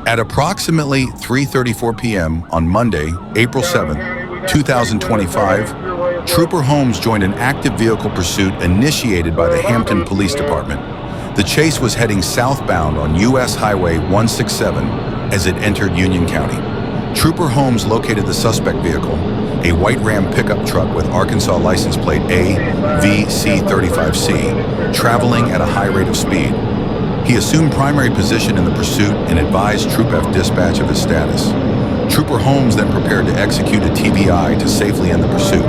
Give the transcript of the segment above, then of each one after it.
At approximately 3:34 p.m. on Monday, April 7, 2025, Trooper Holmes joined an active vehicle pursuit initiated by the Hampton Police Department. The chase was heading southbound on U.S. Highway 167 as it entered Union County. Trooper Holmes located the suspect vehicle, a white Ram pickup truck with Arkansas license plate AVC35C, traveling at a high rate of speed. He assumed primary position in the pursuit and advised Troop F dispatch of his status. Trooper Holmes then prepared to execute a TBI to safely end the pursuit.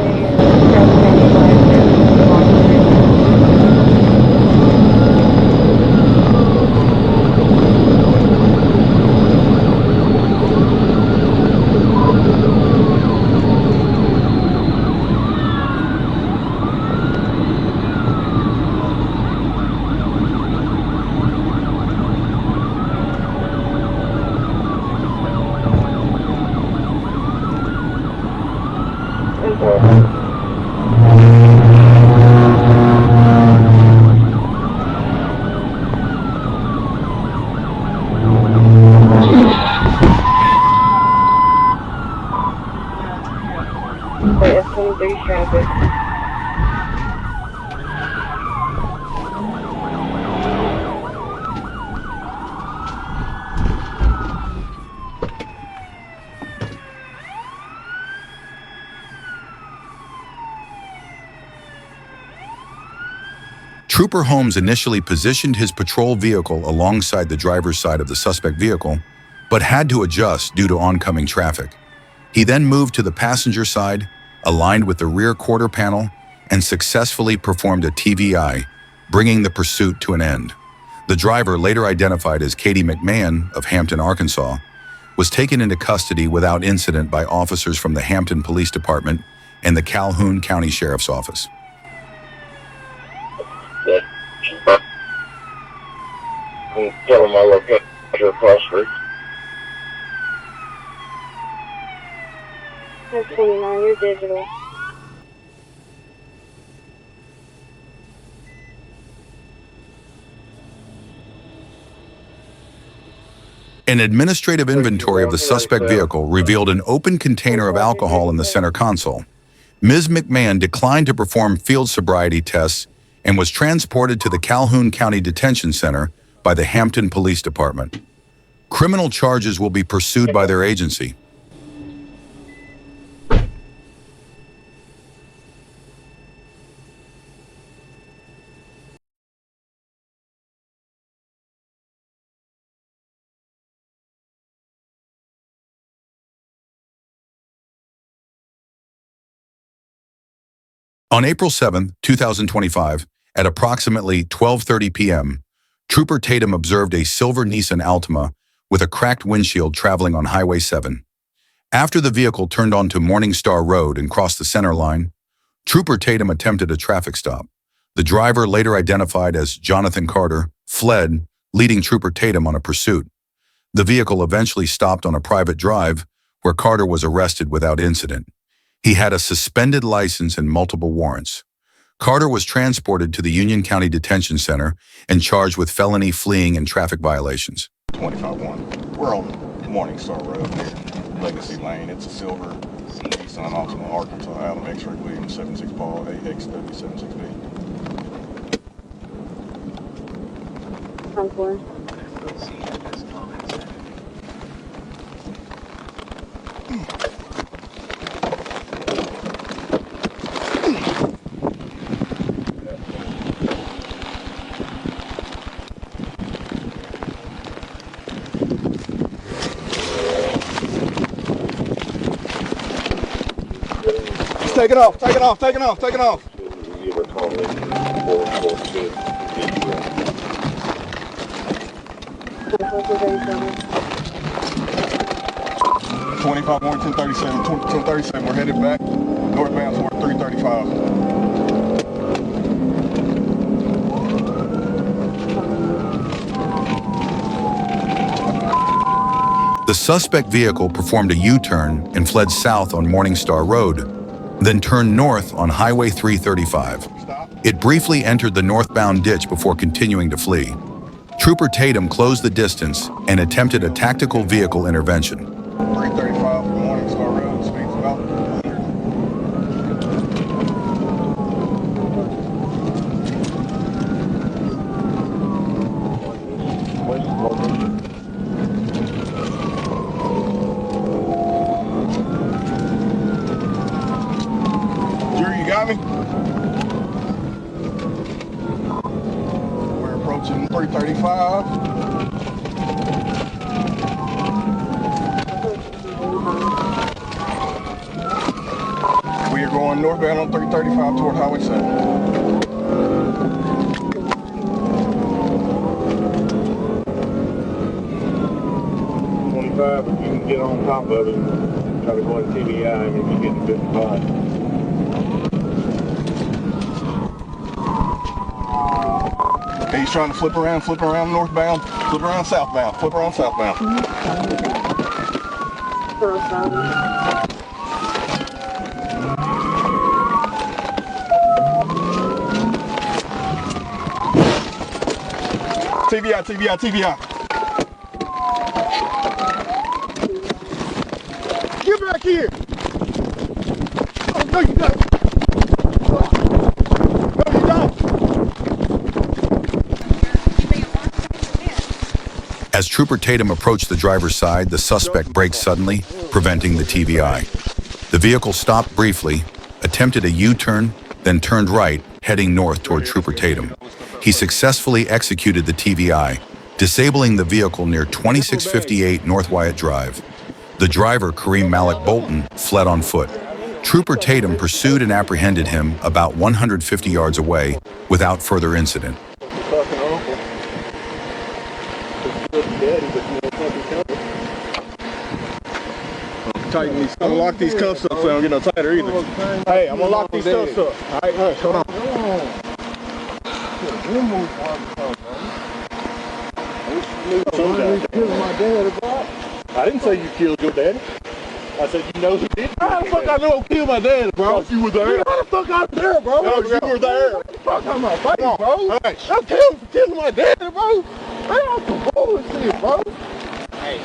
Traffic. Trooper Holmes initially positioned his patrol vehicle alongside the driver's side of the suspect vehicle, but had to adjust due to oncoming traffic. He then moved to the passenger side, aligned with the rear quarter panel, and successfully performed a TBI, bringing the pursuit to an end. The driver, later identified as Katie McMahon of Hampton, Arkansas, was taken into custody without incident by officers from the Hampton Police Department and the Calhoun County Sheriff's Office. Tell him my location across the street. 29, you're digital. An administrative inventory of the suspect vehicle revealed an open container of alcohol in the center console. Ms. McMahon declined to perform field sobriety tests and was transported to the Calhoun County Detention Center by the Hampton Police Department. Criminal charges will be pursued by their agency. On April 7, 2025, at approximately 12:30 p.m., Trooper Tatum observed a silver Nissan Altima with a cracked windshield traveling on Highway 7. After the vehicle turned onto Morning Star Road and crossed the center line, Trooper Tatum attempted a traffic stop. The driver, later identified as Jonathan Carter, fled, leading Trooper Tatum on a pursuit. The vehicle eventually stopped on a private drive where Carter was arrested without incident. He had a suspended license and multiple warrants. Carter was transported to the Union County Detention Center and charged with felony fleeing and traffic violations. 25-1. We're on Morning Star Road near Legacy Lane. It's a silver Nissan Altima, Arkansas, Adam X-Ray Williams 76 ball AXW76B. 10-4. Take it off, take it off, take it off, take it off. 25 more 1037, 1037, we're headed back northbound toward 335. The suspect vehicle performed a U-turn and fled south on Morning Star Road. then turned north on Highway 335. It briefly entered the northbound ditch before continuing to flee. Trooper Tatum closed the distance and attempted a tactical vehicle intervention. 335 from Morningstar Road, speeds about 100. Jerry, you got me? We're approaching 335. We are going northbound on 335 toward Highway 7. 25, if you can get on top of it, try to go in TBI and maybe get to 55. He's trying to flip around northbound, flip around southbound, flip around southbound. TBI, TBI, TBI. Get back here. Oh, no, you don't. No, you don't. As Trooper Tatum approached the driver's side, the suspect braked suddenly, preventing the TVI. The vehicle stopped briefly, attempted a U-turn, then turned right, heading north toward Trooper Tatum. He successfully executed the TVI, disabling the vehicle near 2658 North Wyatt Drive. The driver, Kareem Malik Bolton, fled on foot. Trooper Tatum pursued and apprehended him about 150 yards away without further incident. Tighten these. I'm gonna lock these cuffs up so they don't get no tighter either. Hey, I'm gonna lock these cuffs up. All right, hold on. I didn't say you killed your daddy. I said you know who did. How the fuck I know who killed my daddy, bro? You were there. How the fuck I was there, bro? No, you were there. What the fuck on my face, bro? All right. I'm killing my daddy, bro. Man, I'm some bullshit, bro. Hey.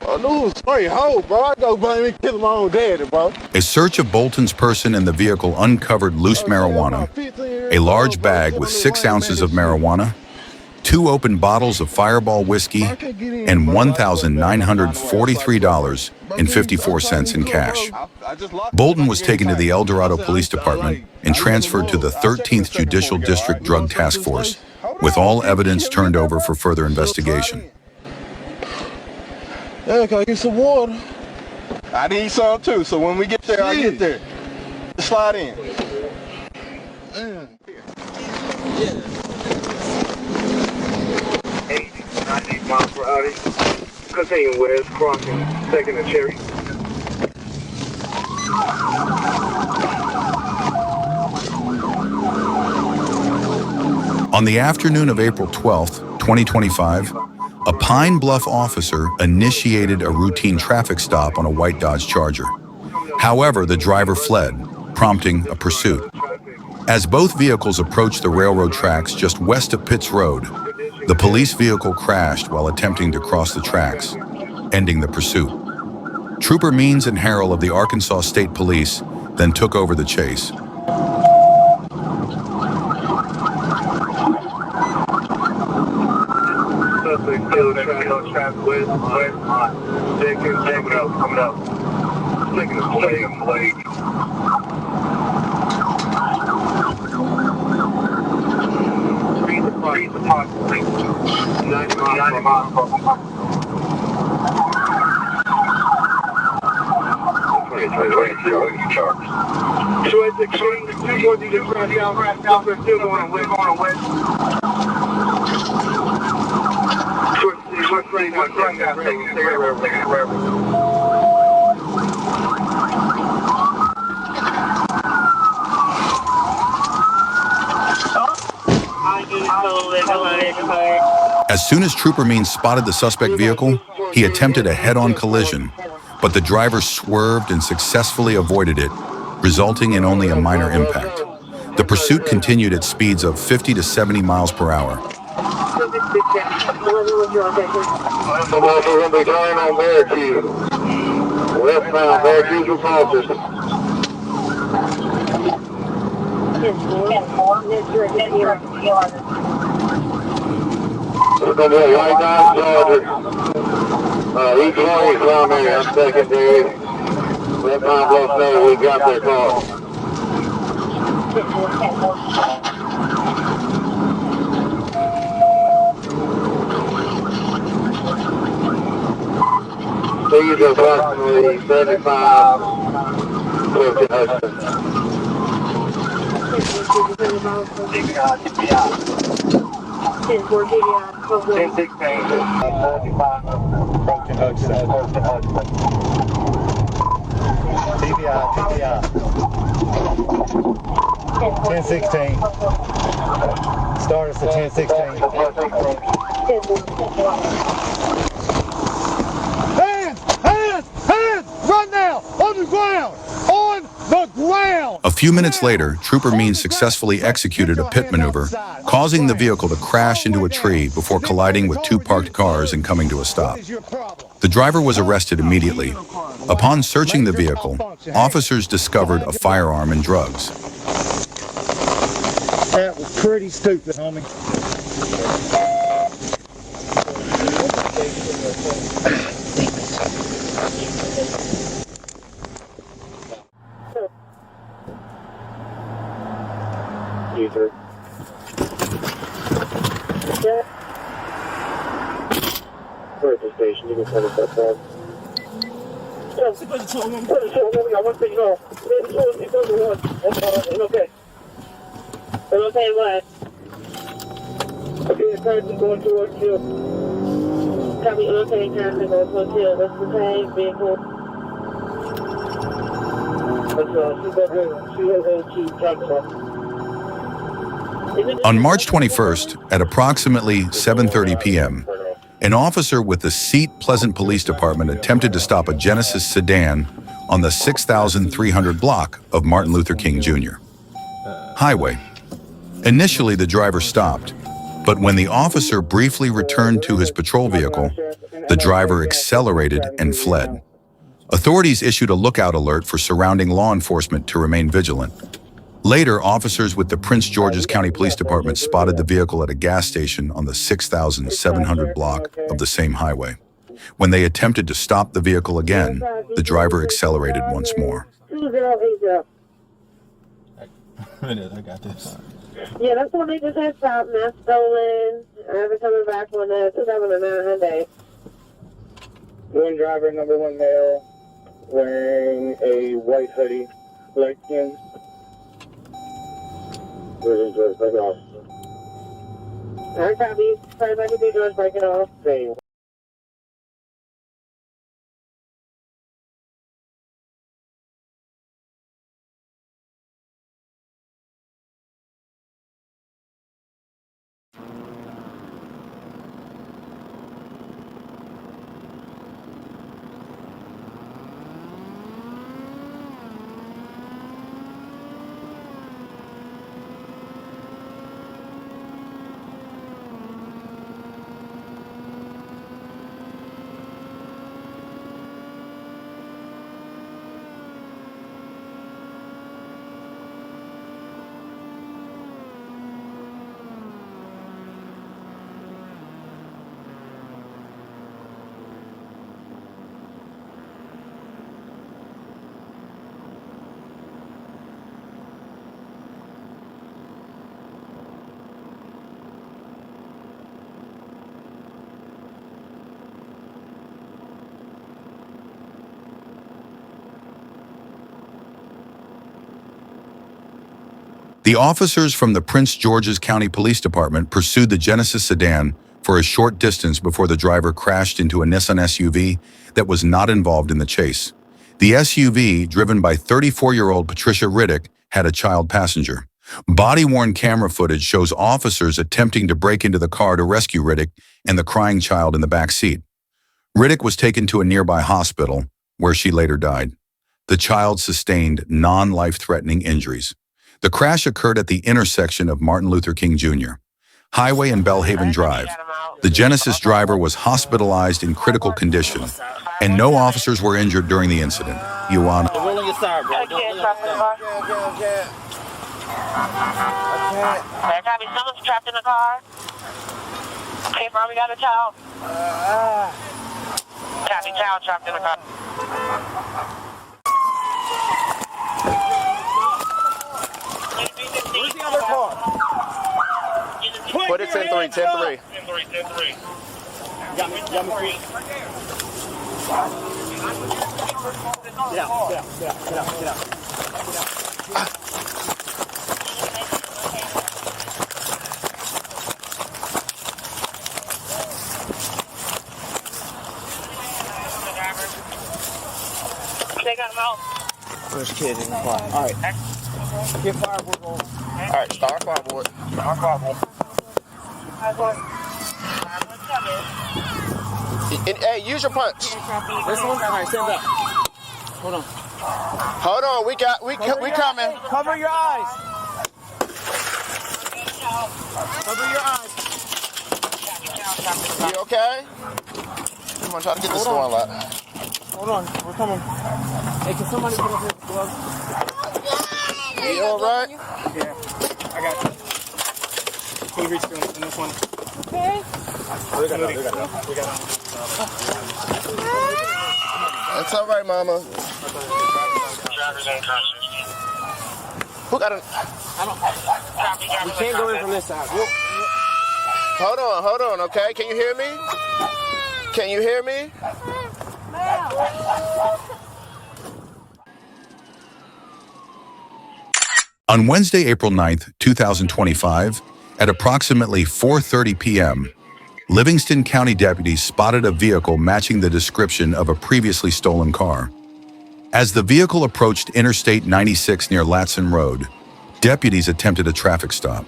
I knew it was straight hoe, bro. I go blame me killing my own daddy, bro. A search of Bolton's person and the vehicle uncovered loose marijuana, a large bag with 6 ounces of marijuana, 2 open bottles of Fireball whiskey, and $1,943.54 in cash. Bolton was taken to the El Dorado Police Department and transferred to the 13th Judicial District Drug Task Force, with all evidence turned over for further investigation. Yeah, can I get some water? I need some too, so when we get there, I get there. Just slide in. 90 miles per hour. Continue west, crossing 2nd and Cherry. On the afternoon of April 12th, 2025, a Pine Bluff officer initiated a routine traffic stop on a white Dodge Charger. However, the driver fled, prompting a pursuit. As both vehicles approached the railroad tracks just west of Pitts Road, the police vehicle crashed while attempting to cross the tracks, ending the pursuit. Trooper Means and Harrell of the Arkansas State Police then took over the chase. Coming up. Taking a blade. Street apart. 90 miles. As soon as Trooper Means spotted the suspect vehicle, He attempted a head-on collision, but the driver swerved and successfully avoided it, resulting in only a minor impact. The pursuit continued at speeds of 50 to 70 miles per hour. Westbound, Bearcreek to Foster. It's going to be a white Dodge Charger. Each one is primary, I'm secondary. Let my Bluff know we got their car. Speed approximately 75 close to Hudson. 10-16, 75 approaching Hudson. TBI. 10-16. Start us at 10-16. Hands! Run now! On the ground! On the ground! A few minutes later, Trooper Means successfully executed a pit maneuver, causing the vehicle to crash into a tree before colliding with two parked cars and coming to a stop. The driver was arrested immediately. Upon searching the vehicle, officers discovered a firearm and drugs. That was pretty stupid, homie. User. Where's the station? You can tell us that time. I want to know. Okay. Okay, what? Okay, the person going towards you. Copy, okay, traffic going towards you. That's the same vehicle. She has a truck. On March 21st, at approximately 7:30 p.m., an officer with the Seat Pleasant Police Department attempted to stop a Genesis sedan on the 6,300 block of Martin Luther King Jr. highway. Initially, the driver stopped, but when the officer briefly returned to his patrol vehicle, the driver accelerated and fled. Authorities issued a lookout alert for surrounding law enforcement to remain vigilant. Later, officers with the Prince George's County Police Department spotted the vehicle at a gas station on the 6,700 block of the same highway. When they attempted to stop the vehicle again, the driver accelerated once more. 2080. I got this. Yeah, that's the one they just had stopped and that's stolen. I haven't coming back on that 2009 Hyundai. One driver, number one male, wearing a white hoodie, light skin. Break off. Alright, copy. Sorry if I can do doors, break it off. Same. The officers from the Prince George's County Police Department pursued the Genesis sedan for a short distance before the driver crashed into a Nissan SUV that was not involved in the chase. The SUV, driven by 34-year-old Patricia Riddick, had a child passenger. Body-worn camera footage shows officers attempting to break into the car to rescue Riddick and the crying child in the back seat. Riddick was taken to a nearby hospital, where she later died. The child sustained non-life-threatening injuries. The crash occurred at the intersection of Martin Luther King Jr. Highway and Bellhaven Drive. The Genesis driver was hospitalized in critical condition, and no officers were injured during the incident. Yuan. Rolling your side, bro. Copy, someone's trapped in the car. Okay, bro, we got a child. Copy, child trapped in the car. Where's the other car? Put it 10-3, 10-3. 10-3. Got me. Get out. They got him out. First kid in the car. All right. Get fireboard roll. All right, start fireboard. Hey, use your punch. This one? All right, stand up. Hold on, we coming. Cover your eyes. Cover your eyes. You okay? Come on, try to get this door locked. Hold on, we're coming. Hey, can somebody put up his gloves? You all right? Yeah, I got you. Can you reach in this one? Okay. We got it. It's all right, Mama. Who got a... We can't go in from this side. Hold on, okay? Can you hear me? On Wednesday, April 9th, 2025, at approximately 4:30 p.m., Livingston County deputies spotted a vehicle matching the description of a previously stolen car. As the vehicle approached Interstate 96 near Latson Road, deputies attempted a traffic stop.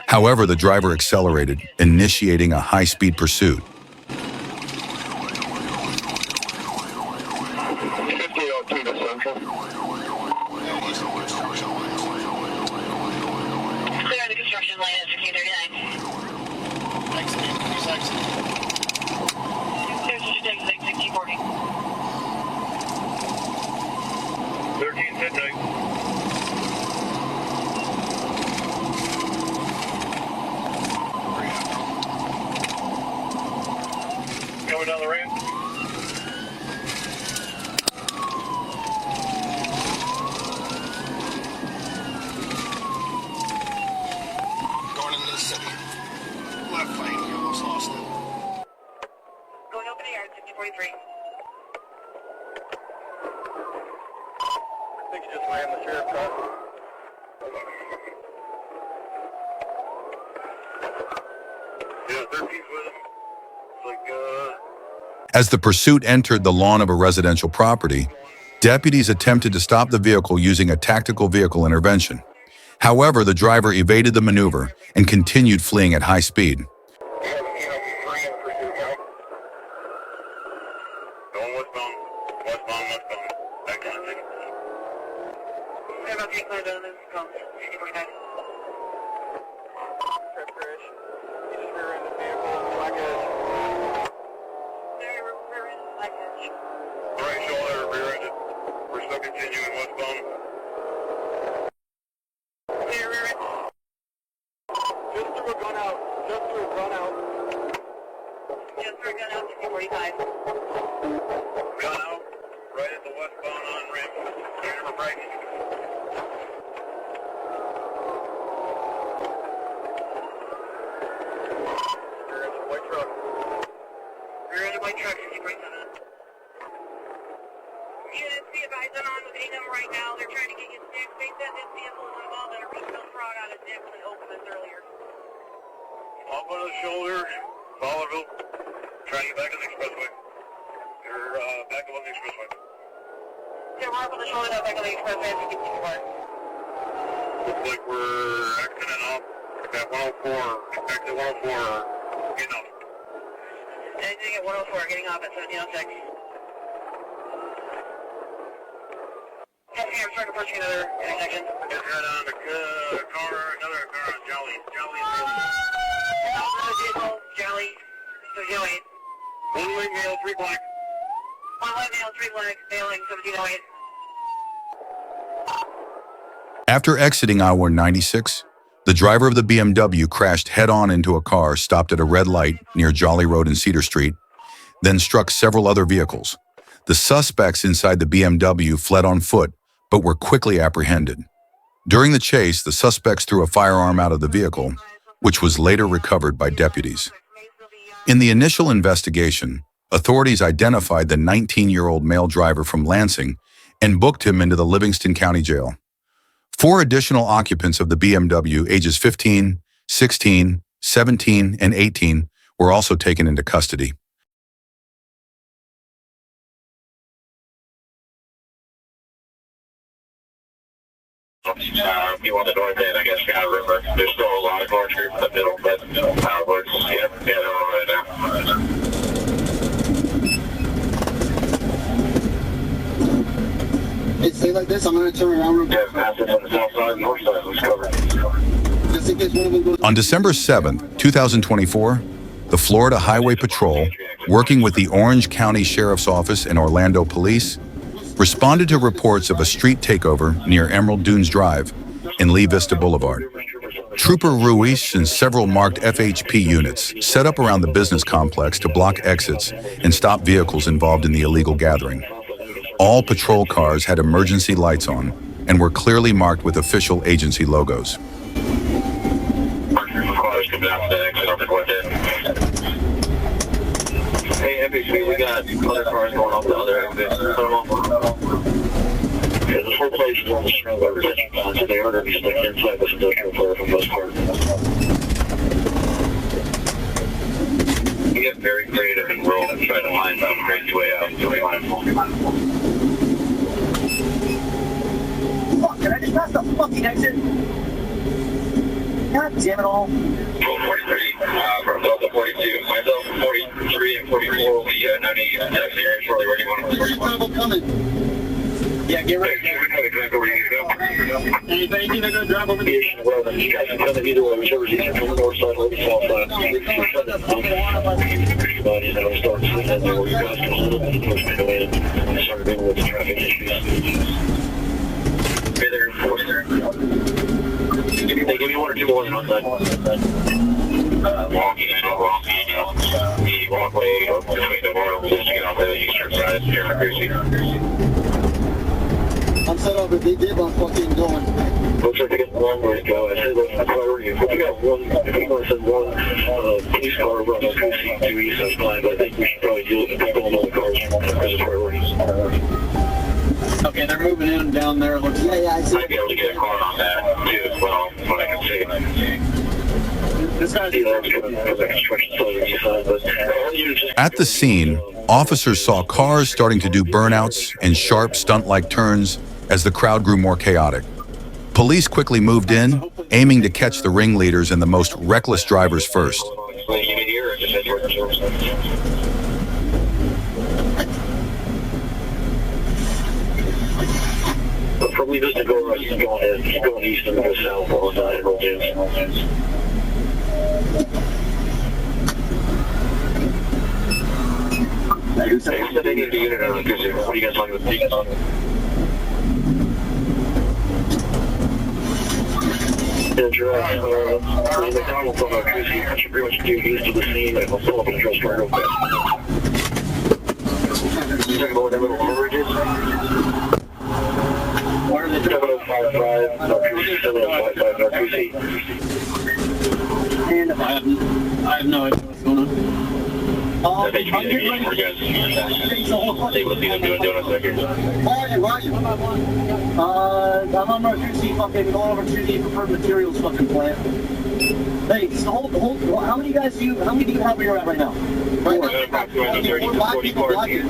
However, the driver accelerated, initiating a high-speed pursuit. Clear the construction lane at 1539. There's a stick, 1640. 13 midnight. Going down the ramp. Going into the city. Left lane, you almost lost it. Going open the yard, 6043. I think you just ran the sheriff car. Yeah, 13's with him. It's like, As the pursuit entered the lawn of a residential property, deputies attempted to stop the vehicle using a tactical vehicle intervention. However, the driver evaded the maneuver and continued fleeing at high speed. going westbound. That kind of thing. They're about to get cleared down this comes 6049. Trip crash. You just rear-ended the vehicle. Black edge. They're in the black edge. Right shoulder, rear-ended. We're still continuing westbound. They're rear-ended. Just threw a gun out. Just through a gun out, 6045. Gun out, right at the westbound on-ramp. Clear for braking. Rear-ended white truck. Rear-ended white truck, 6047. Units, be advised, I'm on with ANM right now. They're trying to get you sticks. They said this vehicle was involved in a retail fraud out of Dix and Opus earlier. Up on the shoulder, Fowlerville. Trying to get back on the expressway. You're back up on the expressway. Yeah, we're up on the shoulder now, back on the expressway as we get to the car. Looks like we're exiting off at 104. Exit 104. Getting off. Anything at 104, getting off at 1706. Passing, I'm starting approaching another intersection. Just got on the car, another car on Jolly. Jolly Another vehicle, Jolly, 1708. One way male, 3 black. One white male, 3 black, mailing 1708. After exiting I-196, the driver of the BMW crashed head-on into a car stopped at a red light near Jolly Road and Cedar Street, then struck several other vehicles. The suspects inside the BMW fled on foot, but were quickly apprehended. During the chase, the suspects threw a firearm out of the vehicle, which was later recovered by deputies. In the initial investigation, authorities identified the 19-year-old male driver from Lansing and booked him into the Livingston County Jail. 4 additional occupants of the BMW, ages 15, 16, 17, and 18, were also taken into custody. You want the north end, I guess, kind of river. There's still a lot of cars here in the middle, but yeah, they're all right now. Hey, stay like this, I'm going to turn around. Yeah, passing on the south side, north side was covered. Just in case one of them goes... On December 7, 2024, the Florida Highway Patrol, working with the Orange County Sheriff's Office and Orlando Police, responded to reports of a street takeover near Emerald Dunes Drive and Lee Vista Boulevard. Trooper Ruiz and several marked FHP units set up around the business complex to block exits and stop vehicles involved in the illegal gathering. All patrol cars had emergency lights on and were clearly marked with official agency logos. Cars coming out the exit on the north end. Hey, FHP, we got other cars going off the other exit. Yeah, the whole place is on the string of residential bonds, so they are going to be stuck inside this industrial flare for the most part. We get very creative and roll and try to find some crazy way out until we find Fuck, can I just pass the fucking exit? God damn it all. 43, from Delta 42, myself 43 and 44 will be 90 here shortly. Where do you want to Trouble coming. Yeah, get ready. Exactly where you need to go. Anything they're going to drive over the... Well, then you guys can come in either way, whichever's easier from the north side or the south side. Everybody, you know, start to see that there where you guys can hold up and push me away and start dealing with the traffic issues. Okay, there, enforcer. They give me 1 or 2 more than one side. Walking, the walkway between the worlds just to get off the eastern side here in Crazy. I'm set up if they did, I'm fucking going. Looks like they got the wrong way to go. I said that's the priority. If we got one, if we want to send one police car over on the 2 east, that's fine, but I think we should probably deal with the people in all the cars as priorities. Okay, they're moving in down there. Looks like. Yeah, I see. Might be able to get a car on that too as well, from what I can see. This guy's... At the scene, officers saw cars starting to do burnouts and sharp stunt-like turns as the crowd grew more chaotic. Police quickly moved in, aiming to catch the ringleaders and the most reckless drivers first. From Livingston to go right, he's going east and go south on Emerald Dunes. They said they need the unit on it. What are you guys talking about? Yeah, Gerard, McDonald's on our cruising. I should pretty much do east of the scene and I'll pull up and address right real fast. You talking about what that little overage is? 7055, our cruising, 7055, our cruising. And I have no idea what's going on. That HP's going to be for guys. They will see them doing donuts back here. Where are you? I'm on my 2C fucking going over to the preferred materials fucking plant. Hey, so hold, how many do you have where you're at right now? Right now. Approximately 30 to 40 cars here.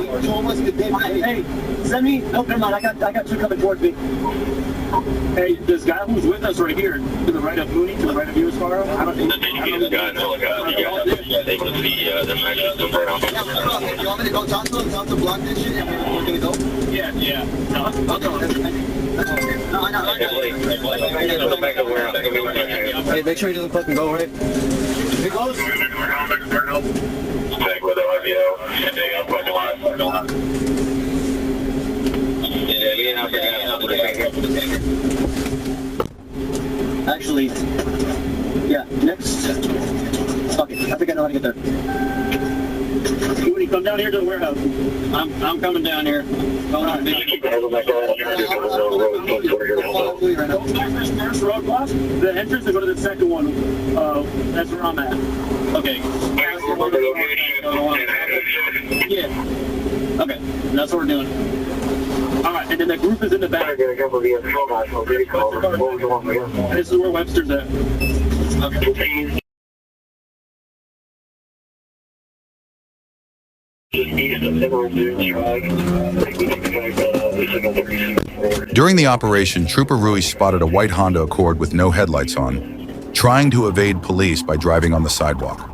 Hey, send me, nope, never mind, I got 2 coming towards me. Hey, this guy who's with us right here, to the right of Mooney, to the right of you, Sparrow, I don't think The guy, no, you guys able to see the matches come right off. You want me to go talk to him, talk to Block this shit, and we're gonna go? Yeah. No, I'll go. No, I know. Hey, make sure he doesn't fucking go, right? He goes. Check with the RVO, and they got fucking line. Yeah, me and I forgot. Actually, yeah, next. Fuck it, I think I know how to get there. Mooney, come down here to the warehouse. I'm coming down here. Going on. First road block, the entrance to go to the second one. That's where I'm at. Okay. Yeah. Okay, that's what we're doing. Alright, and then the group is in the back. This is where Webster's at. Okay. During the operation, Trooper Ruiz spotted a white Honda Accord with no headlights on, trying to evade police by driving on the sidewalk.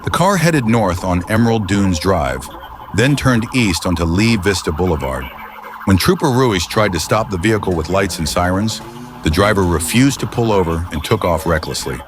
The car headed north on Emerald Dunes Drive, then turned east onto Lee Vista Boulevard. When Trooper Ruiz tried to stop the vehicle with lights and sirens, the driver refused to pull over and took off recklessly.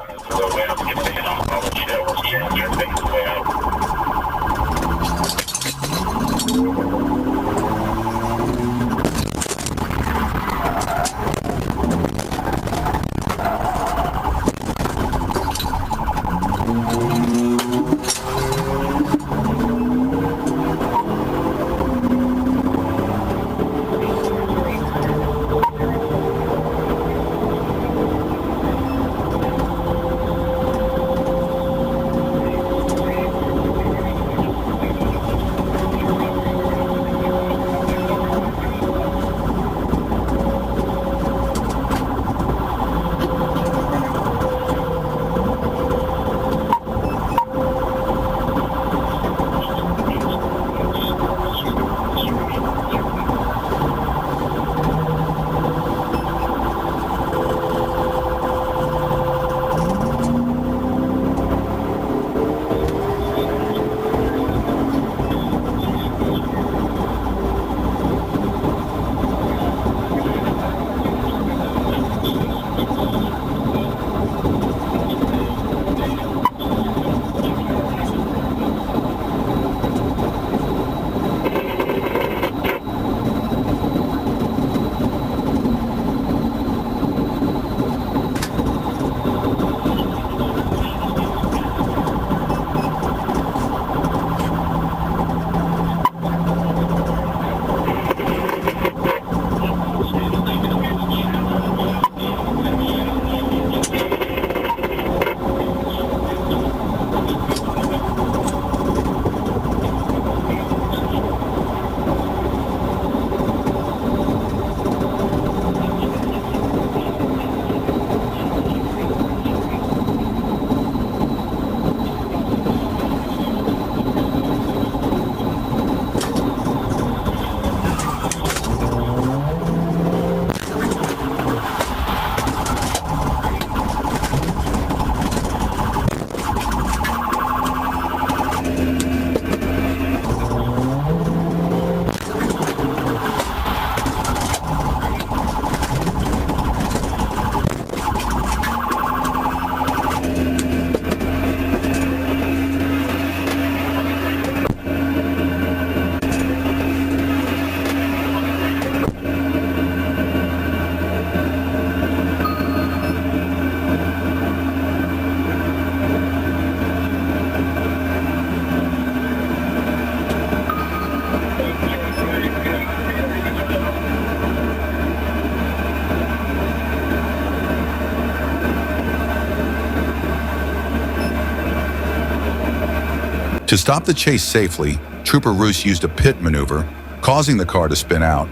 To stop the chase safely, Trooper Roos used a pit maneuver, causing the car to spin out,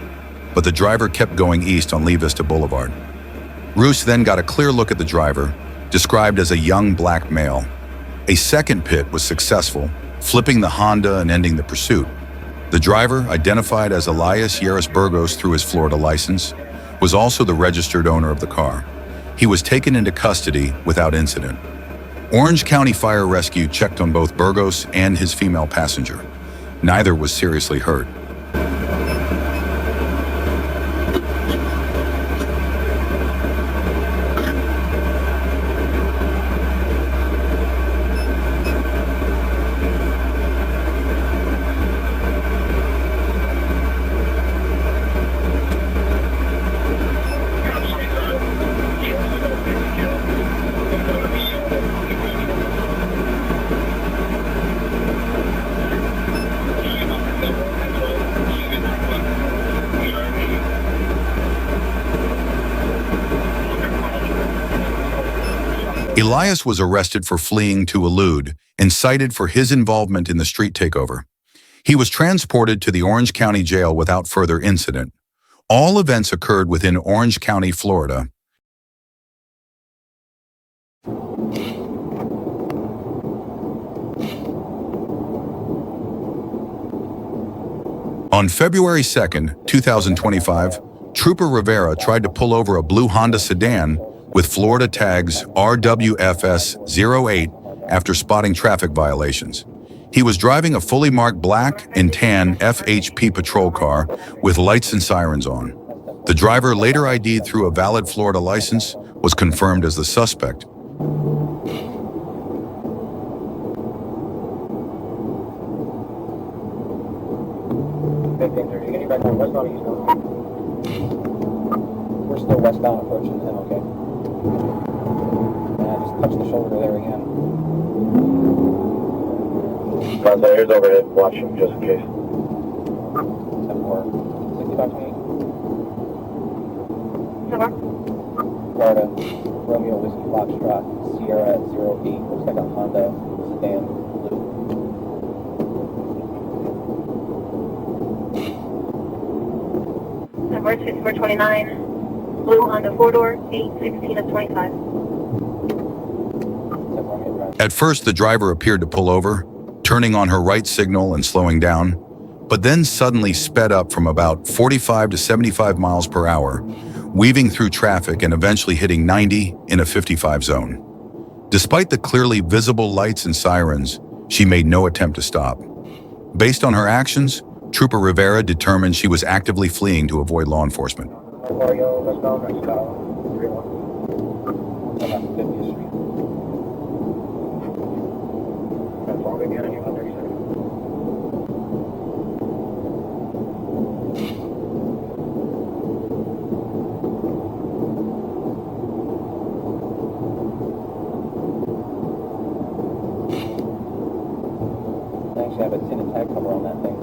but the driver kept going east on Lee Vista Boulevard. Roos then got a clear look at the driver, described as a young black male. A second pit was successful, flipping the Honda and ending the pursuit. The driver, identified as Elias Yeris Burgos through his Florida license, was also the registered owner of the car. He was taken into custody without incident. Orange County Fire Rescue checked on both Burgos and his female passenger. Neither was seriously hurt. Elias was arrested for fleeing to elude and cited for his involvement in the street takeover. He was transported to the Orange County Jail without further incident. All events occurred within Orange County, Florida. On February 2nd, 2025, Trooper Rivera tried to pull over a blue Honda sedan with Florida tags RWFS08 after spotting traffic violations. He was driving a fully marked black and tan FHP patrol car with lights and sirens on. The driver, later ID'd through a valid Florida license, was confirmed as the suspect. We're still westbound approaching him, okay? Just touch the shoulder there again. Here's overhead. Watch him just in case. 10-4. 6528. Florida, Romeo Whiskey Foxtrot, Sierra at 08. Looks like a Honda sedan blue. Number 6429, blue Honda 4-door, 816 of 25. At first, the driver appeared to pull over, turning on her right signal and slowing down, but then suddenly sped up from about 45 to 75 miles per hour, weaving through traffic and eventually hitting 90 in a 55 zone. Despite the clearly visible lights and sirens, she made no attempt to stop. Based on her actions, Trooper Rivera determined she was actively fleeing to avoid law enforcement. I actually have a tinted tag cover on that thing.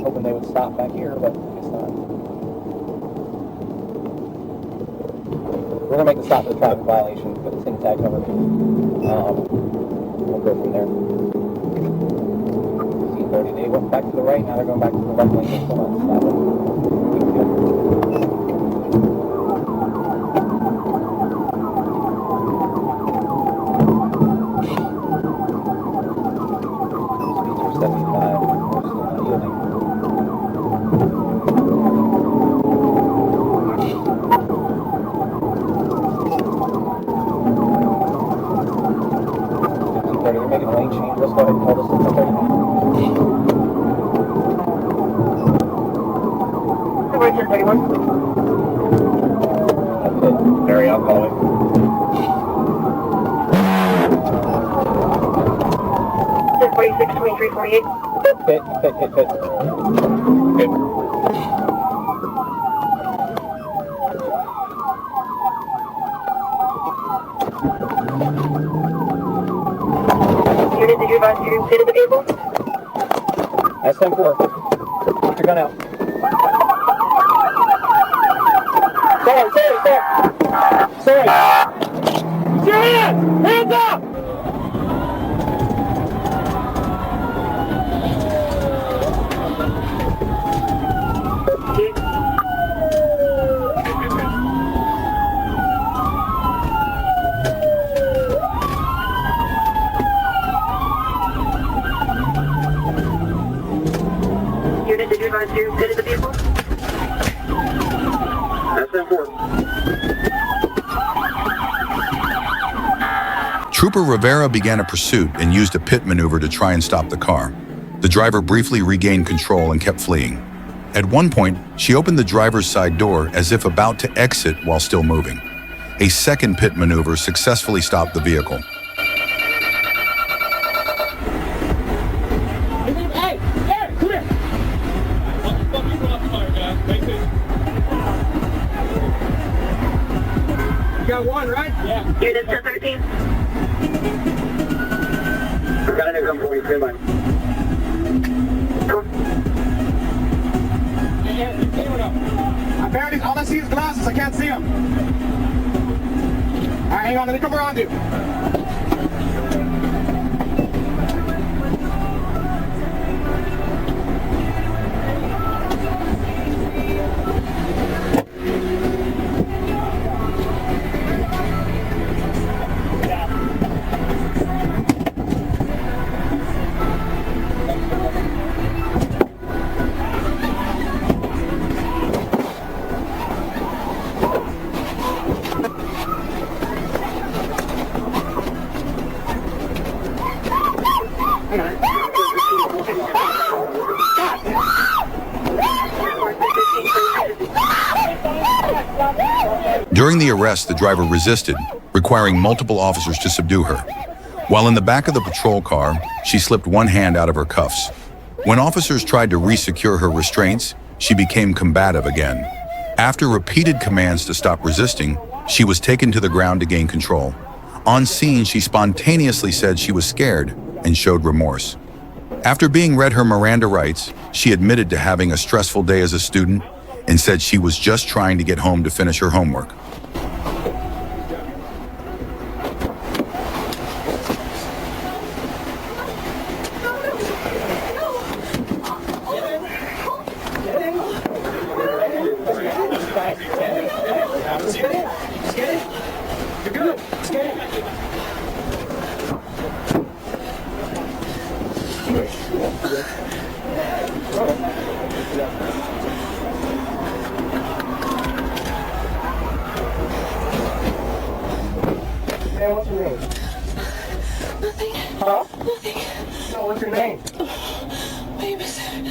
Hoping they would stop back here, but I guess not. We're gonna make the stop for the traffic violation, put the tinted tag cover. We'll go from there. C30, they went back to the right, now they're going back to the left lane, they're still not stopping. Speeds are 75, we're still not yielding. You're making a lane change. Let's go ahead and call this the 39. Number 1031. Okay. Harry, I'll call it. Ten 46, 23, 48. Fit. Unit, did you advise you fit in the vehicle? That's 10-4. Put your gun out. Sorry. Hands up! Trooper Rivera began a pursuit and used a pit maneuver to try and stop the car. The driver briefly regained control and kept fleeing. At one point, she opened the driver's side door as if about to exit while still moving. A second pit maneuver successfully stopped the vehicle. Got one, right? Yeah. Unit 1013. Got a new gun for you, clear line. Apparently, all I see is glasses. I can't see them. All right, hang on. Let me come around you. During the arrest, the driver resisted, requiring multiple officers to subdue her. While in the back of the patrol car, she slipped one hand out of her cuffs. When officers tried to re-secure her restraints, she became combative again. After repeated commands to stop resisting, she was taken to the ground to gain control. On scene, she spontaneously said she was scared and showed remorse. After being read her Miranda rights, she admitted to having a stressful day as a student and said she was just trying to get home to finish her homework. Man, what's your name? Nothing. Huh? Nothing. No, what's your name? Babysitter.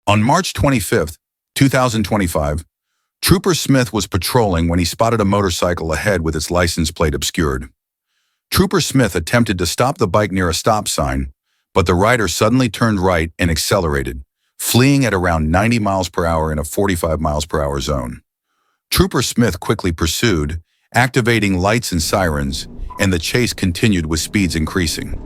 On March 25, 2025, Trooper Smith was patrolling when he spotted a motorcycle ahead with its license plate obscured. Trooper Smith attempted to stop the bike near a stop sign, but the rider suddenly turned right and accelerated, fleeing at around 90 miles per hour in a 45 miles per hour zone. Trooper Smith quickly pursued, activating lights and sirens, and the chase continued with speeds increasing.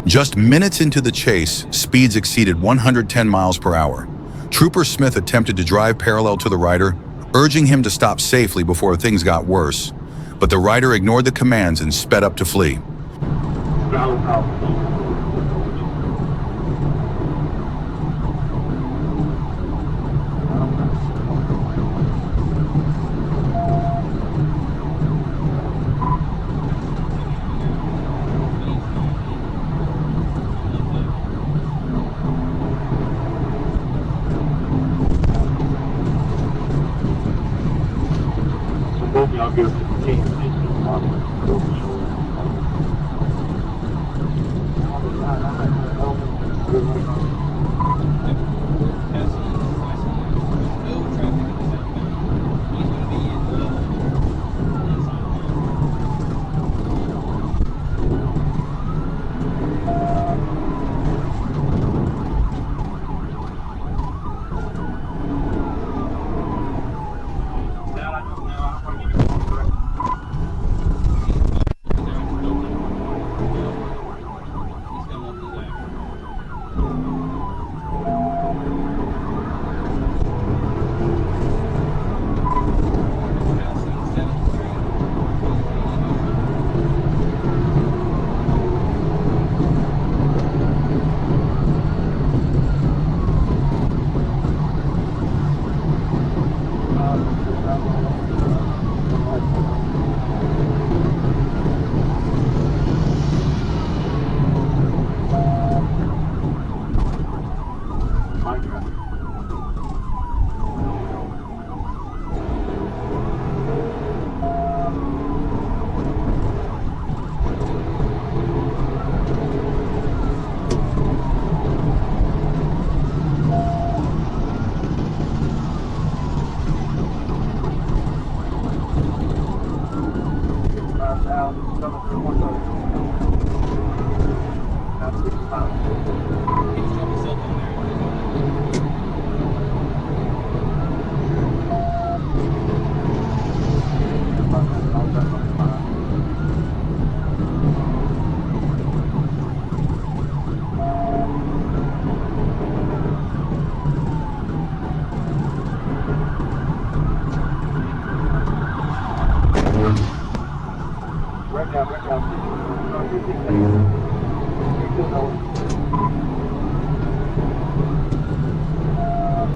Just minutes into the chase, speeds exceeded 110 miles per hour. Trooper Smith attempted to drive parallel to the rider, urging him to stop safely before things got worse. But the rider ignored the commands and sped up to flee.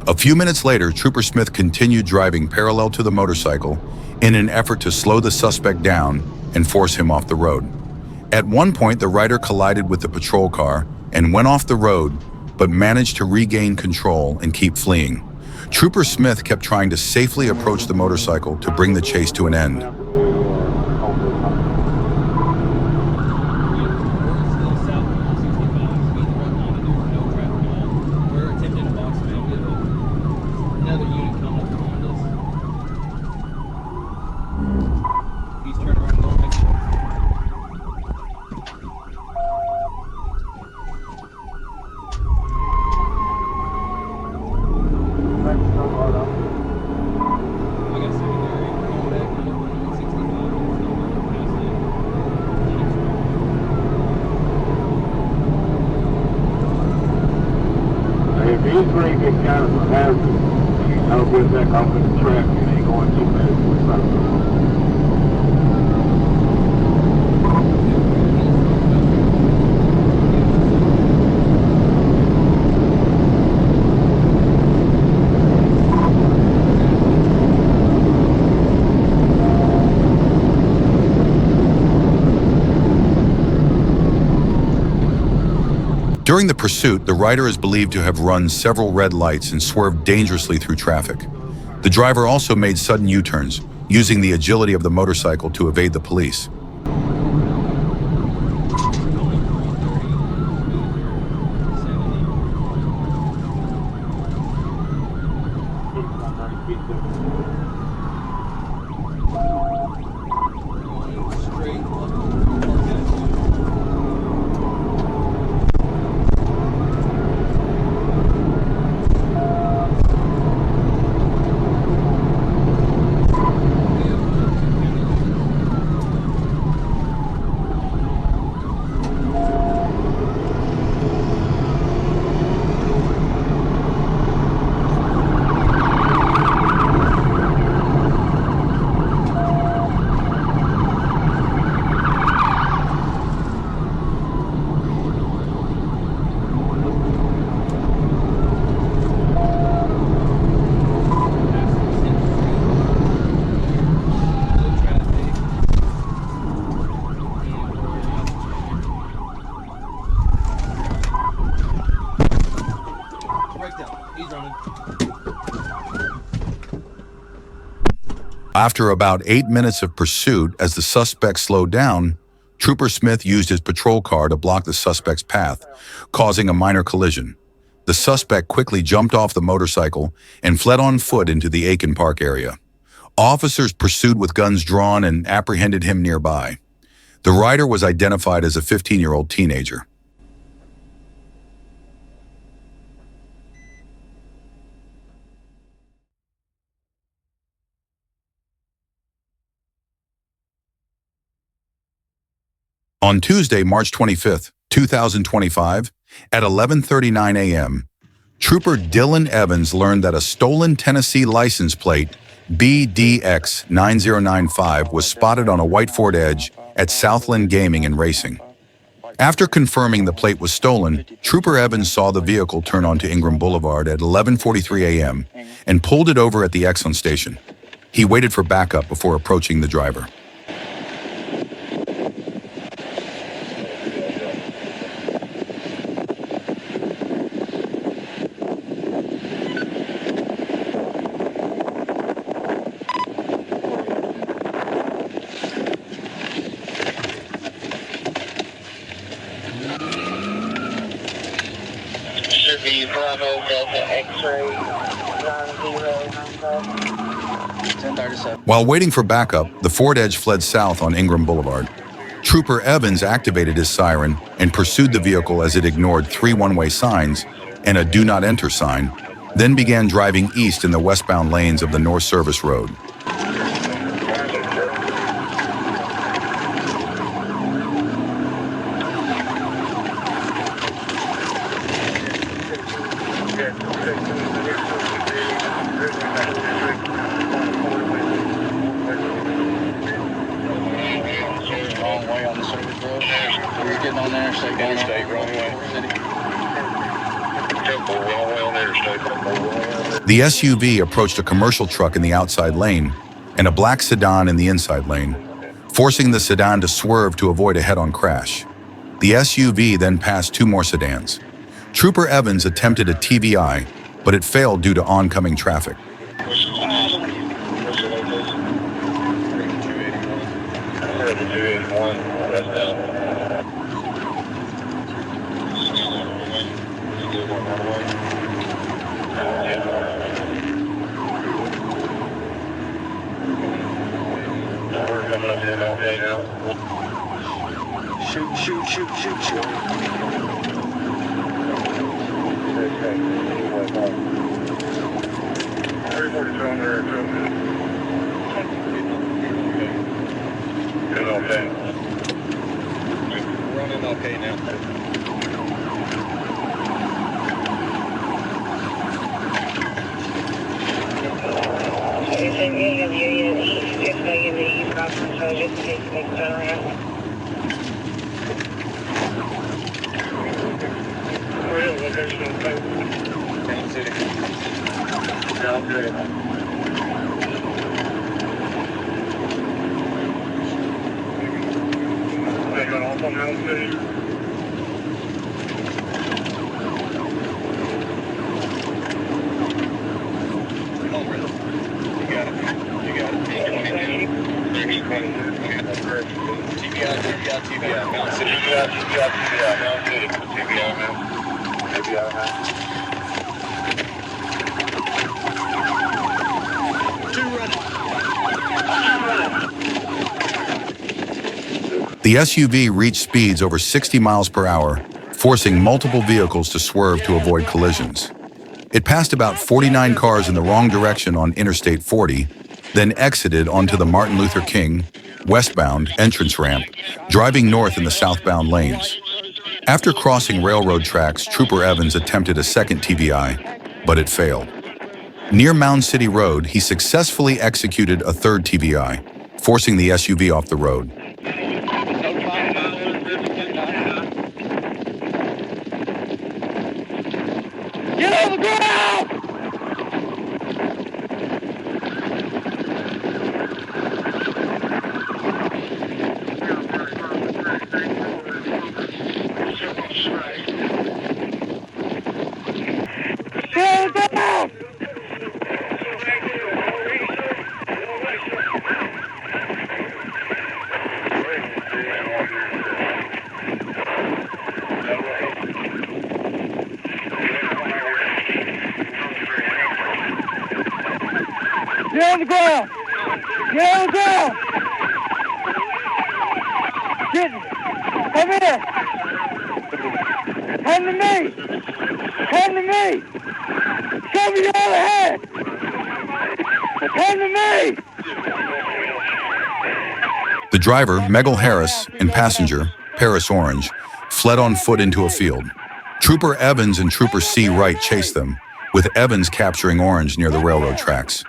A few minutes later, Trooper Smith continued driving parallel to the motorcycle in an effort to slow the suspect down and force him off the road. At one point, the rider collided with the patrol car and went off the road, but managed to regain control and keep fleeing. Trooper Smith kept trying to safely approach the motorcycle to bring the chase to an end. During the pursuit, the rider is believed to have run several red lights and swerved dangerously through traffic. The driver also made sudden U-turns, using the agility of the motorcycle to evade the police. After about 8 minutes of pursuit, as the suspect slowed down, Trooper Smith used his patrol car to block the suspect's path, causing a minor collision. The suspect quickly jumped off the motorcycle and fled on foot into the Aiken Park area. Officers pursued with guns drawn and apprehended him nearby. The rider was identified as a 15-year-old teenager. On Tuesday, March 25, 2025, at 11:39 a.m., Trooper Dylan Evans learned that a stolen Tennessee license plate, BDX 9095, was spotted on a white Ford Edge at Southland Gaming and Racing. After confirming the plate was stolen, Trooper Evans saw the vehicle turn onto Ingram Boulevard at 11:43 a.m. and pulled it over at the Exxon station. He waited for backup before approaching the driver. While waiting for backup, the Ford Edge fled south on Ingram Boulevard. Trooper Evans activated his siren and pursued the vehicle as it ignored 3 one-way signs and a do not enter sign, then began driving east in the westbound lanes of the North Service Road. The SUV approached a commercial truck in the outside lane and a black sedan in the inside lane, forcing the sedan to swerve to avoid a head-on crash. The SUV then passed 2 more sedans. Trooper Evans attempted a TVI, but it failed due to oncoming traffic. Shoot. Running okay now. The SUV reached speeds over 60 miles per hour, forcing multiple vehicles to swerve to avoid collisions. It passed about 49 cars in the wrong direction on Interstate 40, then exited onto the Martin Luther King westbound entrance ramp, driving north in the southbound lanes. After crossing railroad tracks, Trooper Evans attempted a second TVI, but it failed. Near Mound City Road, he successfully executed a third TVI, forcing the SUV off the road. Get on the ground! Get on the ground! Get on the ground! Get! Come here! Come to me! Come to me! Show me your other hand! Come to me! The driver, Megal Harris, and passenger, Paris Orange, fled on foot into a field. Trooper Evans and Trooper C. Wright chased them, with Evans capturing Orange near the railroad tracks.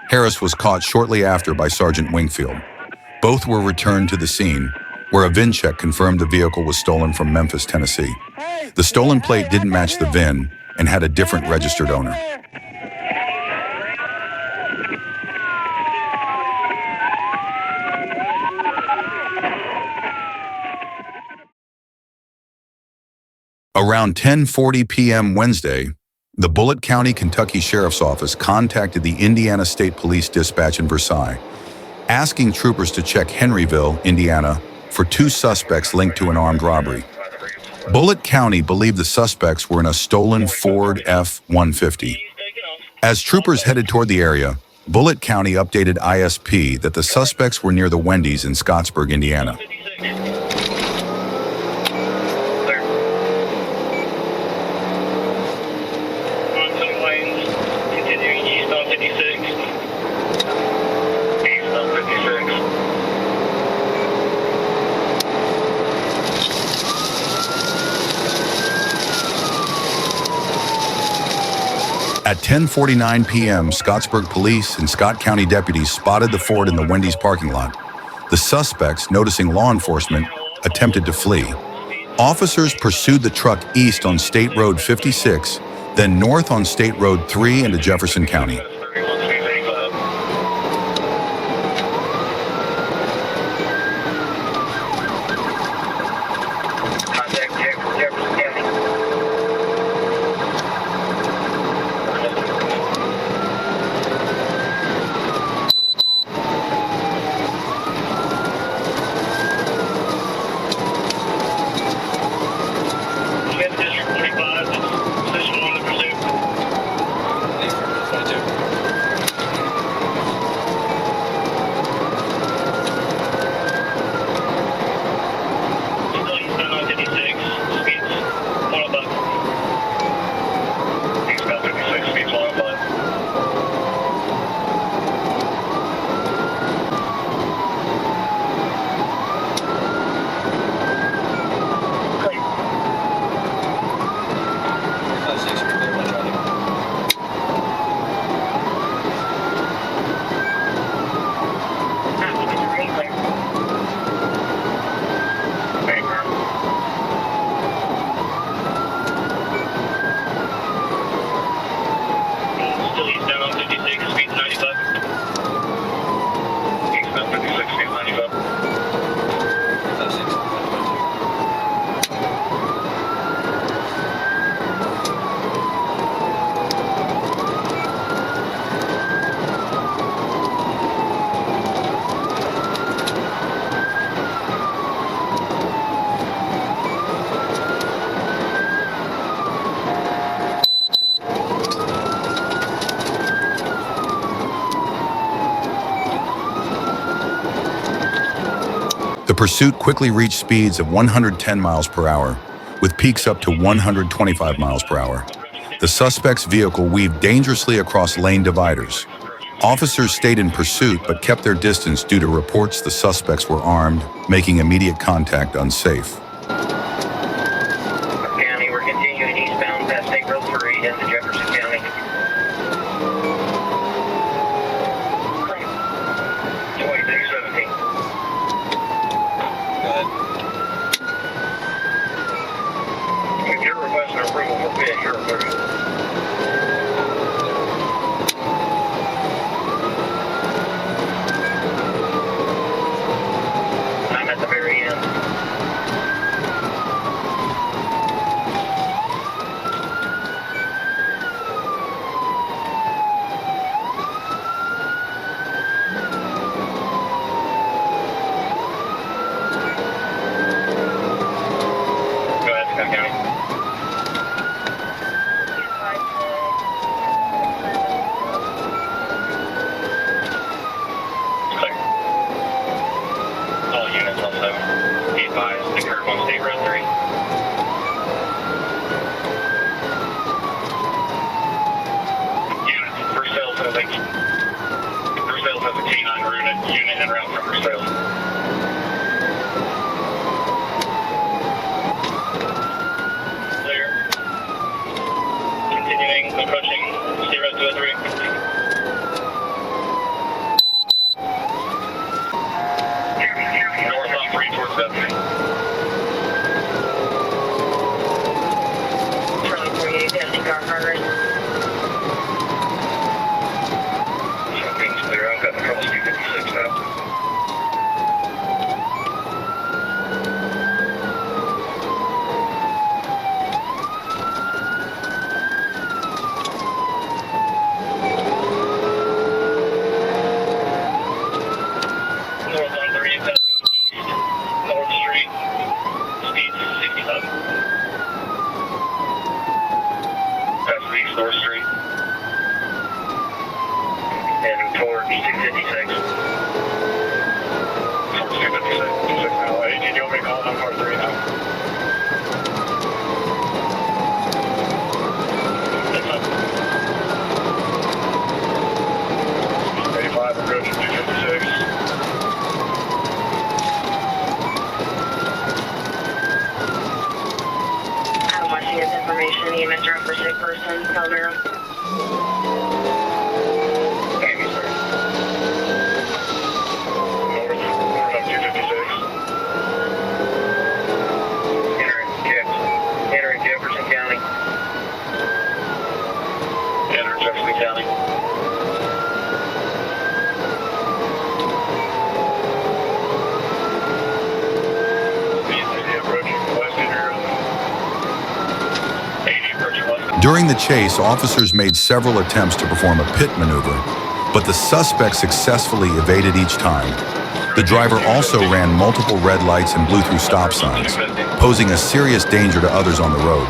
Harris was caught shortly after by Sergeant Wingfield. Both were returned to the scene, where a VIN check confirmed the vehicle was stolen from Memphis, Tennessee. The stolen plate didn't match the VIN and had a different registered owner. Around 10:40 p.m. Wednesday, the Bullitt County, Kentucky Sheriff's Office contacted the Indiana State Police Dispatch in Versailles, asking troopers to check Henryville, Indiana, for 2 suspects linked to an armed robbery. Bullitt County believed the suspects were in a stolen Ford F-150. As troopers headed toward the area, Bullitt County updated ISP that the suspects were near the Wendy's in Scottsburg, Indiana. At 10:49 p.m., Scottsburg police and Scott County deputies spotted the Ford in the Wendy's parking lot. The suspects, noticing law enforcement, attempted to flee. Officers pursued the truck east on State Road 56, then north on State Road 3 into Jefferson County. The pursuit quickly reached speeds of 110 miles per hour, with peaks up to 125 miles per hour. The suspect's vehicle weaved dangerously across lane dividers. Officers stayed in pursuit but kept their distance due to reports the suspects were armed, making immediate contact unsafe. County, we're continuing eastbound past State Road 3 into Jefferson County. 2217. If you're requesting approval for bid, you're approved. I'm at the very end. Go ahead, Scott County. Clear. All units also. Be advised, the curve on State Road 3. Units, First Sales has a K9 unit en route from First Sales. Clear. Continuing, approaching State Road 203. North on 3 towards Bethany. Charlie 48, Bethany, car right. Something's clear, I've got the cross 256 now. North on 3, passing east, North Street, speed 65. Passing east, North Street. Heading towards 256. Towards 256. 26 now. Hey, do you want me to call on car 3 now? That's up. 85, approaching 256. I don't want to see this information. EMS are up for sick person. Palmero. Entering Jefferson County. Enter Jefferson County. During the chase, officers made several attempts to perform a pit maneuver, but the suspect successfully evaded each time. The driver also ran multiple red lights and blew through stop signs, posing a serious danger to others on the road.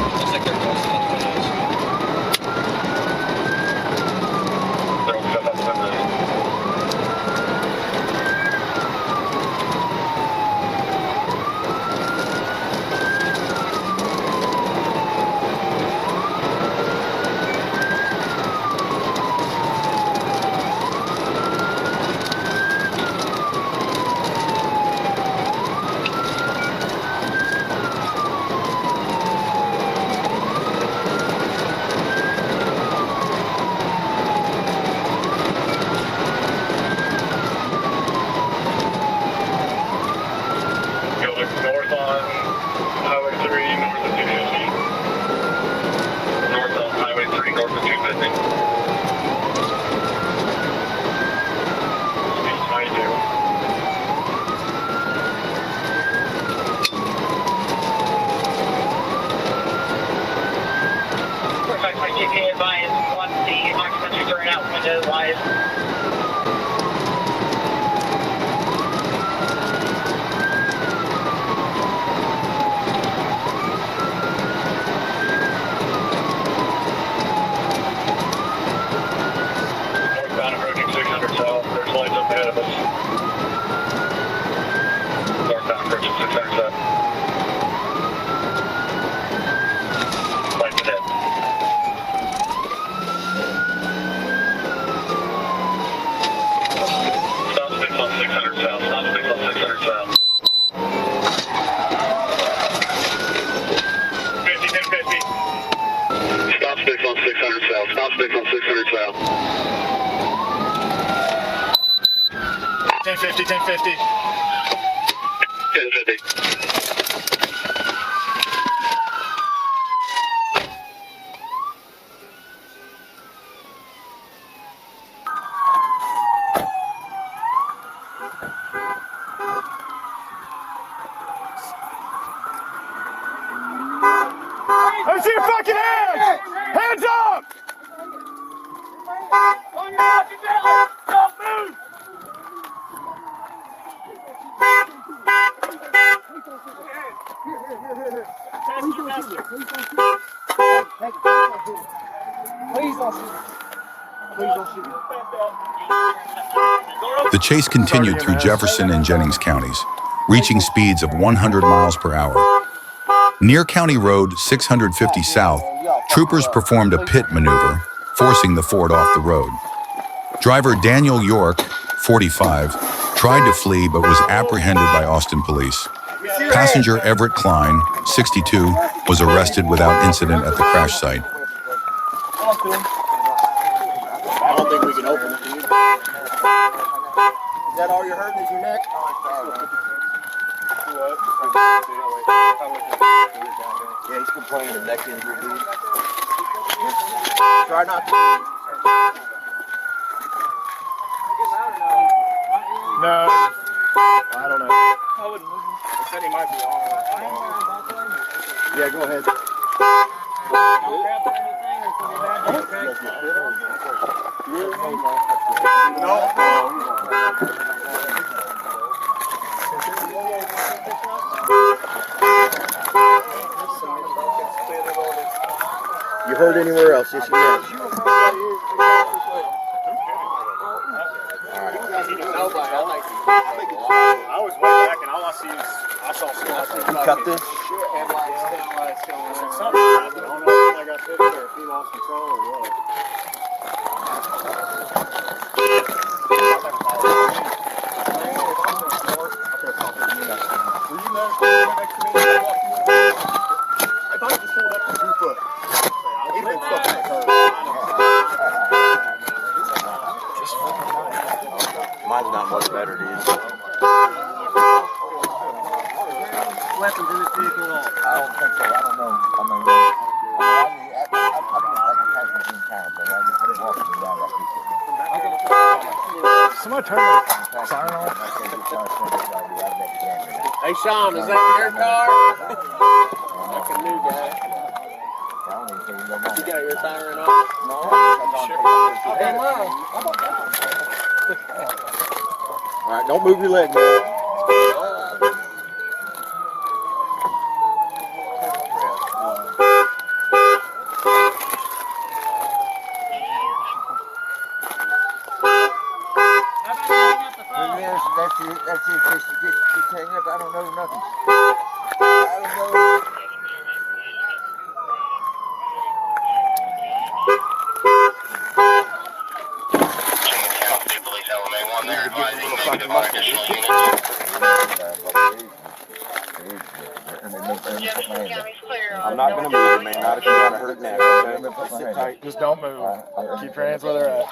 I see your fucking hands! Hands up! Don't move! Please don't shoot. Please don't shoot. The chase continued through Jefferson and Jennings counties, reaching speeds of 100 miles per hour. Near County Road 650 South, troopers performed a pit maneuver, forcing the Ford off the road. Driver Daniel York, 45, tried to flee but was apprehended by Austin police. Passenger Everett Klein, 62, was arrested without incident at the crash site. I don't think we can open it. Is that all you're hurting is your neck? Yeah, he's complaining of neck injury, dude. Try not to. No. I don't know. I wouldn't move him. I said he might be on. Yeah, go ahead. You heard anywhere else? Yes, you did. I was way back and all I see is I saw something. You cut this? Something happened. I don't know if I got hit or if he lost control or what. Were you next to me? I thought he just pulled up to 2 foot. He'd been fucking hurt. all. I don't think so. I don't know. I mean, Somebody turn the siren on. Hey Sean, is that your car? Like a new guy. You got your siren on? No. All right, don't move your leg, man. That's it. Just hang up. I don't know nothing. I don't know. Police element 1 there advising negative on additional units. I'm not gonna move, man. Not if you gotta hurt neck. Okay? Sit tight. Just don't move. Keep your hands where they're at.